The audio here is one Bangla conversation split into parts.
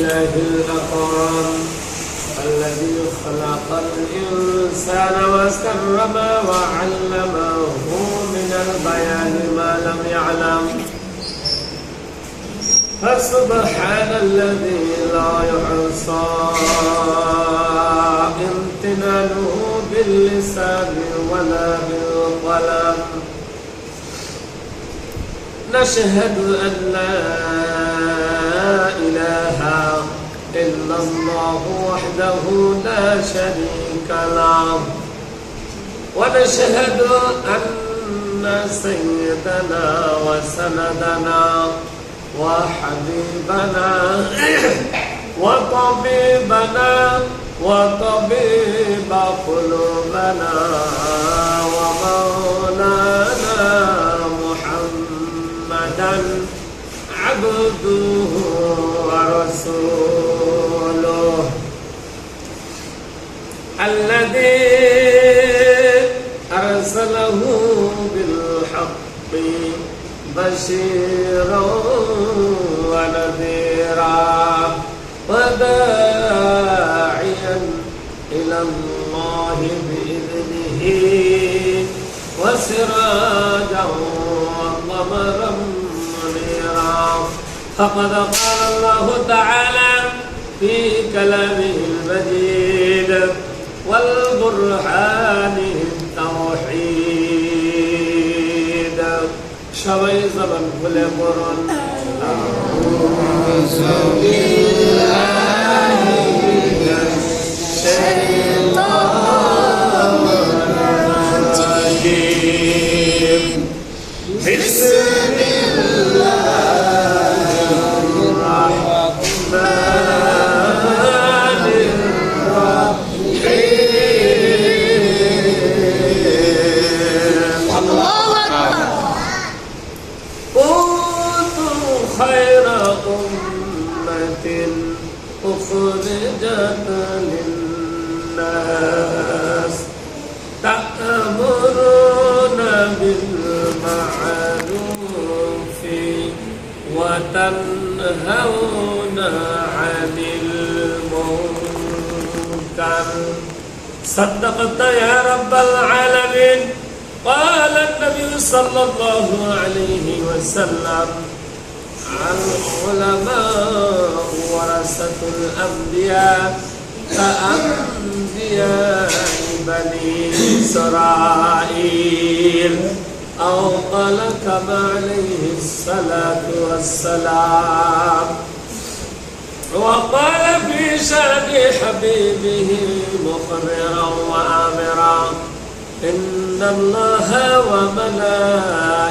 الله الأكرم الذي خلق الإنسان وكرمه وعلمه من البيان ما لم يعلم فسبحان الذي لا يحصى امتنانه باللسان ولا بالقلم نشهد أن لا إله إلا الله وحده لا شريك له ونشهد أن سيدنا وسندنا وحبيبنا وطبيبنا وطبيب قلوبنا ومولانا محمدا عبده ورسوله الذي أرسله بالحق بشيرا ونذيرا وداعيا إلى الله بإذنه وسراجا وقمرا منيرا فقد قال الله تعالى في كلامه المجيد والبرهان التوحيد সবাই জবান খুলে পড়ুন আউযু বিল্লাহি মিনাশ শাইতানির রাজীম বিসমিল্লাহির রাহমানির রাহিম আল্লাহু আকবার خير أمة أخرجت للناس تأمرون بالمعروف وتنهون عن المنكر صدقت يا رب العالمين قال النبي صلى الله عليه وسلم العلماء ورثة الأنبياء كأنبياء بني إسرائيل أو قال كما عليه الصلاة والسلام وقال في شأن حبيبه مخبرا وآمرا إن الله وملائكته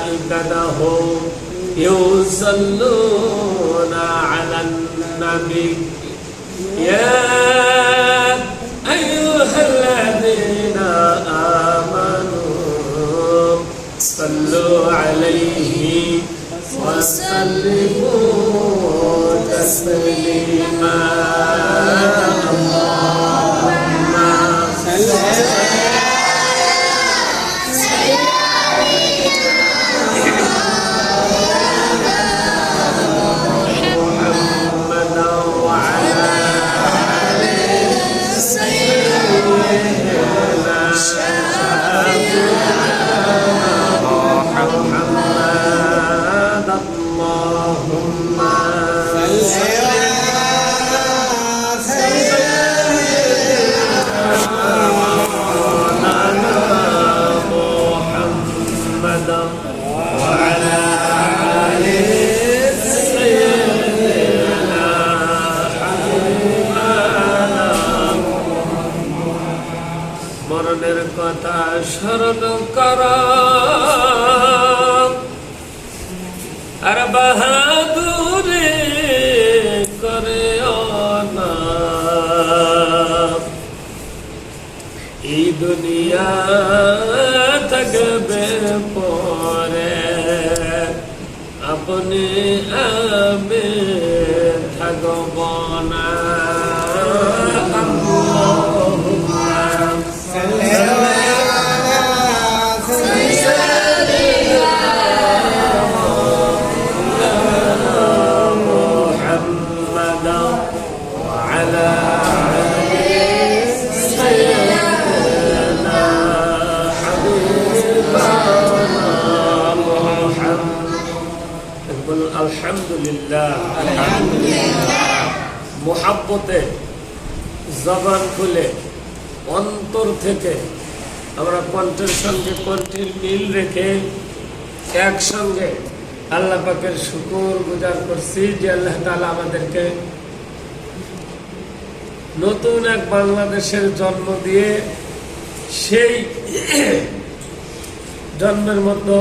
يصلون على النبي يا أيها الذين آمنوا صلوا عليه وسلموا تسليما اللهم صل মরণের কথা স্মরণ কর আর বাহাদুরি করে না এই দুনিয়া থাকবে পরে আপনি আমি থাকব না আলহামদুলিল্লাহ। মুহাব্বতে জবান খুলে অন্তর থেকে আমরা কণ্ঠের সঙ্গে কণ্ঠের মিল রেখে একসঙ্গে আল্লাহ পাকের শুকর গুজার করছি যে আল্লাহ তাআলা আমাদেরকে নতুন এক বাংলাদেশের জন্ম দিয়ে সেই জন্মের মতো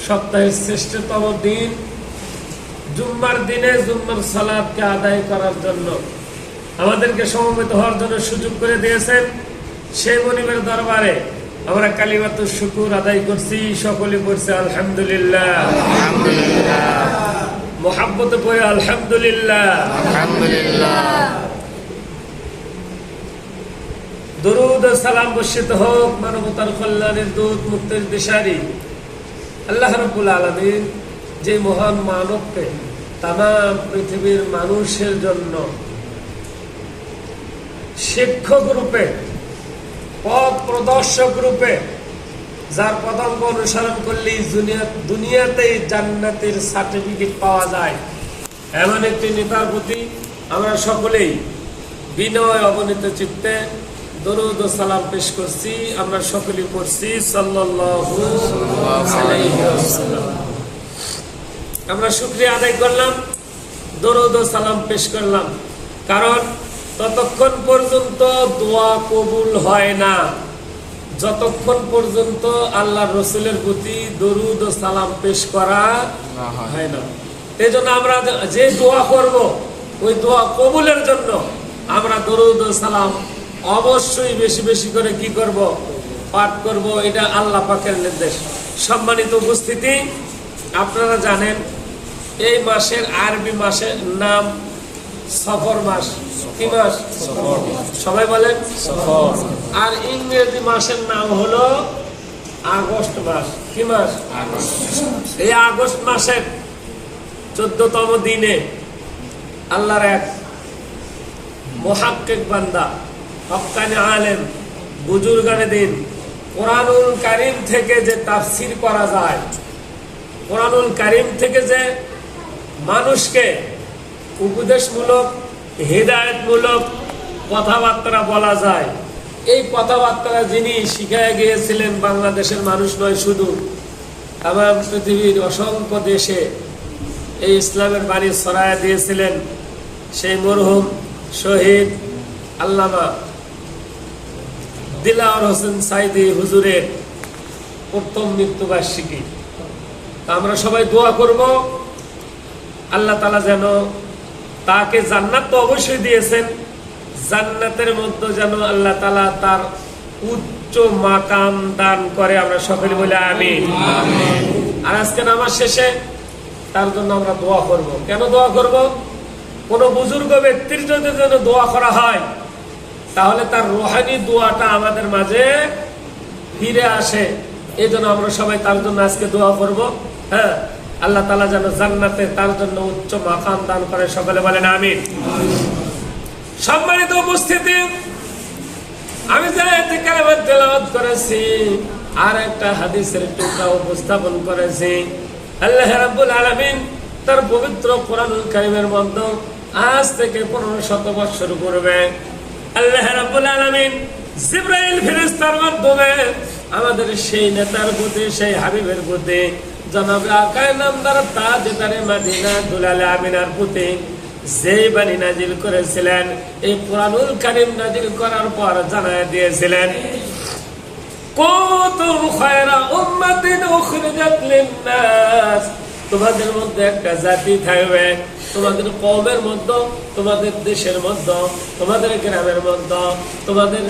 সপ্তাহের শ্রেষ্ঠতম দিন জুম্মার দিনে জুম্মার সালাতকে আদায় করার জন্য আমাদেরকে সমবেত হওয়ার জন্য সুযোগ করে দিয়েছেন। সেই মনিবের দরবারে আমরা কালিমাতুশ শুকুর আদায় করছি, সকলে পড়ছে আলহামদুলিল্লাহ। মুহাব্বতে পড়ে আলহামদুলিল্লাহ। দরুদ ও সালাম বর্ষিত হোক মানবতার কল্যাণের দূত মুক্তির দিশারি আল্লাহ রাব্বুল আলামিন, যে মহান মানবকে তামাম পৃথিবীর মানুষের জন্য শিক্ষক রূপে, পথ প্রদর্শক রূপে, যার পদাঙ্ক অনুসরণ করলেই দুনিয়াতেই জান্নাতের সার্টিফিকেট পাওয়া যায়, এমন একটি নেতার প্রতি আমরা সকলেই বিনয় অবনীত চিত্তে দরুদ ও সালাম পেশ করছি। আমরা সকলেই পড়ছি সাল্লাল্লাহু আলাইহি ওয়াসাল্লাম। আমরা শুকরিয়া আদায় করলাম, দরুদ ও সালাম পেশ করলাম, কারণ ততক্ষণ পর্যন্ত দোয়া কবুল হয় না যতক্ষণ পর্যন্ত আল্লাহ রসুলের প্রতি দরুদ ও সালাম পেশ করা হয় না। এই জন্য আমরা যে দোয়া করব ওই দোয়া কবুলের জন্য আমরা দরুদ ও সালাম অবশ্যই বেশি বেশি করে কি করব, পাঠ করব। এটা আল্লাহ পাকের নির্দেশ। সম্মানিত উপস্থিতি, আপনারা জানেন এই মাসের আরবি মাসের নাম সফর মাস। কি মাস? সবাই বলেন সফর। আর ইংরেজি মাসের নাম হলো আগস্ট মাস। কি মাস? এই আগস্ট মাসের 14তম দিনে আল্লাহর এক মুহাক্কিক বান্দা, হক্কানি আলেম, বুজুর্গানে দিন, কোরআনুল কারীম থেকে যে তাফসীর করা যায়, কোরআনুল কারীম থেকে যে মানুষকে উপদেশমূলক, হিদায়াতমূলক কথাবার্তা বলা যায়, এই কথাবার্তা যিনি শিখায় গিয়েছিলেন বাংলাদেশের মানুষ নয়, শুধু তামাম পৃথিবীর অসংখ্য দেশে এই ইসলামের বাণী ছড়ায় দিয়েছিলেন, সেই মরহুম শহীদ আল্লামা দিলওয়ার হোসেন সাইদি হুজুরের প্রথম মৃত্যুবার্ষিকী। আমরা সবাই দোয়া করব আল্লাহ তাআলা যেন তাকে জান্নাত তো অবশ্যই দিয়েছেন, জান্নাতের মধ্যে যেন আল্লাহ তাআলা তার উচ্চ মাকাম দান করে। আমরা সকলে বলি আমিন। আর আজকে নামাজ শেষে তার জন্য আমরা দোয়া করব। কেন দোয়া করব? কোন বুজুর্গ ব্যক্তির যদি যেন দোয়া করা হয় তাহলে তার রুহানি দোয়াটা আমাদের মাঝে ফিরে আসে। এই জন্য আমরা সবাই তার জন্য আজকে দোয়া করব। হ্যাঁ, আল্লাহ তাআলা যেন জান্নাতে তার জন্য উচ্চ মাকাম দান করে। সকলে বলেন আমিন। সম্মানিত উপস্থিতি, আমি যে আয়াতে কারিমা তেলাওয়াত করেছি আর একটা হাদিসের টুকরা উপস্থাপন করেছি। আল্লাহ রাব্বুল আলামিন তার পবিত্র কোরআনুল কারীমের মধ্যে আজ থেকে 1500 বছর পূর্বে আল্লাহ রাব্বুল আলামিন জিবরাইল ফেরেশতার মাধ্যমে আমাদের সেই নেতার প্রতি, সেই হাবিবের প্রতি, জনাবে আকায়ে নামদার তাজদারে মদিনা দুলালে আমিনার প্রতি যে বাণী নাজিল করেছিলেন, এই কোরআনুল কারীম নাজিল করার পর জানায় দিয়েছিলেন, কুনতুম খায়রা উম্মাতিন উখরিজাত লিন-নাস, তোমাদের মধ্যে একটা জাতি থাকবে, তোমাদের কওমের মধ্যে, তোমাদের দেশের মধ্যে, তোমাদের গ্রামের মধ্যে, তোমাদের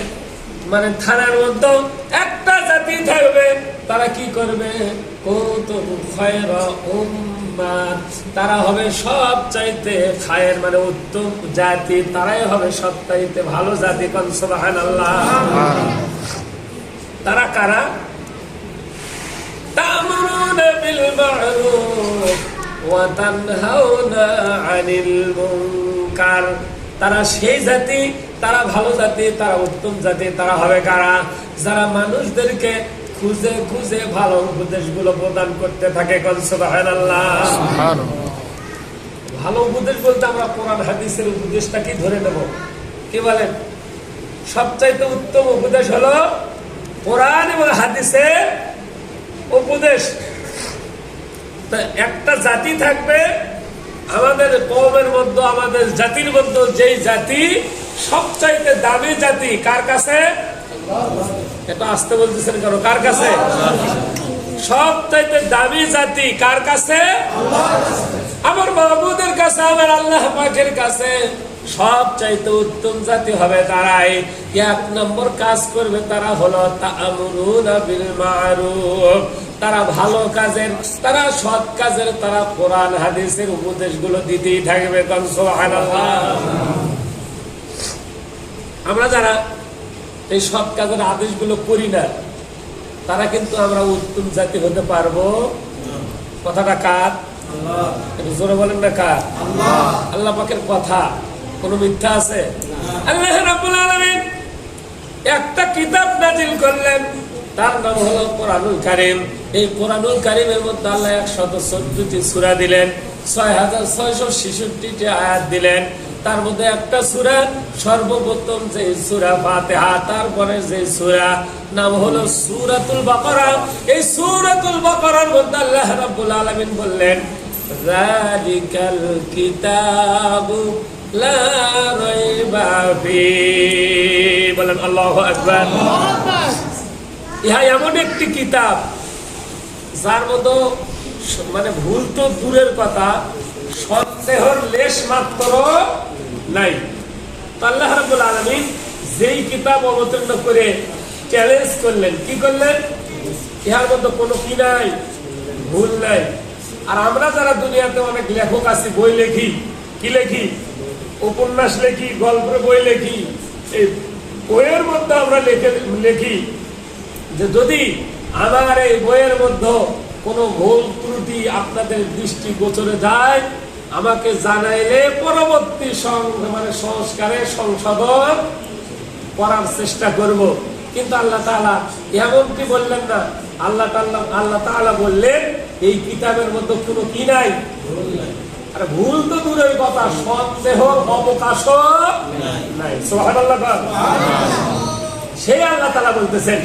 মানে থানার মধ্যে একটা জাতি থাকবে। তারা কি করবে? কুনতুম খায়রা উম্মাত, তারা হবে সব চাইতে খায়ের মানে উত্তম জাতি, তারাই হবে সব চাইতে ভালো জাতি। কোন সুবহানাল্লাহ। তারা কারা? তা'মুরুনা বিল মা'রুফ ওয়া তানহাউনা আনিল মুনকার। তারা সেই জাতি, তারা ভালো জাতি, তারা উত্তম জাতি। তারা হবে কারা? যারা মানুষদেরকে খুঁজে খুঁজে ভালো উপদেশগুলো প্রদান করতে থাকে। কোন সুবহানাল্লাহ। ভালো উপদেশ বলতে আমরা কোরআন হাদিসের উপদেশটাকে ধরে নেব। কি বলেন? সবচাইতে উত্তম উপদেশ হলো কোরআন এবং হাদিসের উপদেশ। তা একটা জাতি থাকবে আমাদের কওমের মধ্যে, আমাদের জাতির মধ্যে, যেই জাতি সবচাইতে দামি জাতি কার কাছে? এটা আসতে বলতেছেন কেন? কার কাছে? সবচাইতে দামি জাতি কার কাছে? আমার মাহবুদের কাছে, আমার আল্লাহ পাকের কাছে। সবচাইতে উত্তম জাতি হবে তারাই। এক নম্বর কাজ করবে তারা হলো তা'মুরুনা বিল মা'রুফ। তারা ভালো কাজের, তারা সৎ কাজের, তারা কোরআন হাদিসের উপদেশগুলো দিতেই থাকবে। সুবহানাল্লাহ। আমরা যারা এই সৎ কাজের আদেশগুলো করি না, তারা কিন্তু আমরা উত্তম জাতি হতে পারবো। কথাটা কার? একটু জোরে বলেন না, কার? আল্লাহ পাকের কথা। কোন মিথ্যা আছে? আল্লাহ রাব্বুল আলামিন একটা কিতাব নাজিল করলেন, তার নাম হলো কোরআনুল কারীম। এই কোরআনুল কারীমের মধ্যে আল্লাহ 114টি সূরা দিলেন, 6666টি আয়াত দিলেন। তার মধ্যে একটা সূরা, সর্বপ্রথম যে সূরা ফাতিহা, তারপরে যে সূরা নাম হলো সূরাতুল বাকারা। এই সূরাতুল বাকারার মধ্যে আল্লাহ রাব্বুল আলামিন বললেন, যালিকাল কিতাবু লা রাইবা ফীহি। বলেন আল্লাহু আকবার। ইহা এমন একটি কিতাব যার মধ্যে মানে ভুল তো দূরের কথা, সন্দেহের লেশ মাত্র নাই। আল্লাহ রাব্বুল আলামিন যেই কিতাব অবতীর্ণ করে চ্যালেঞ্জ করলেন, কি করলেন? ইহার মধ্যে কোনো কি নাই, ভুল নাই। আর আমরা যারা দুনিয়াতে অনেক লেখক আছি, বই লেখি, কি লেখি? উপন্যাস লেখি, গল্পের বই লেখি। এই বইয়ের মধ্যে আমরা লেখি যে যদি আমার এই বইয়ের মধ্যে কোনো ভুল ত্রুটি আপনাদের দৃষ্টি গোচরে যায়, আমাকে জানাইলে পরবর্তী সংস্কারে সংশোধন করার চেষ্টা করব। কিন্তু আল্লাহ তাআলা এমনটি বললেন না। আল্লাহ তাআলা বললেন এই কিতাবের মধ্যে কোনো কি নাই, আর ভুল তো দূরের কথা, সন্দেহের অবকাশও নাই। সুবহানাল্লাহ। সেই আল্লাহ তাআলা বলতেছেন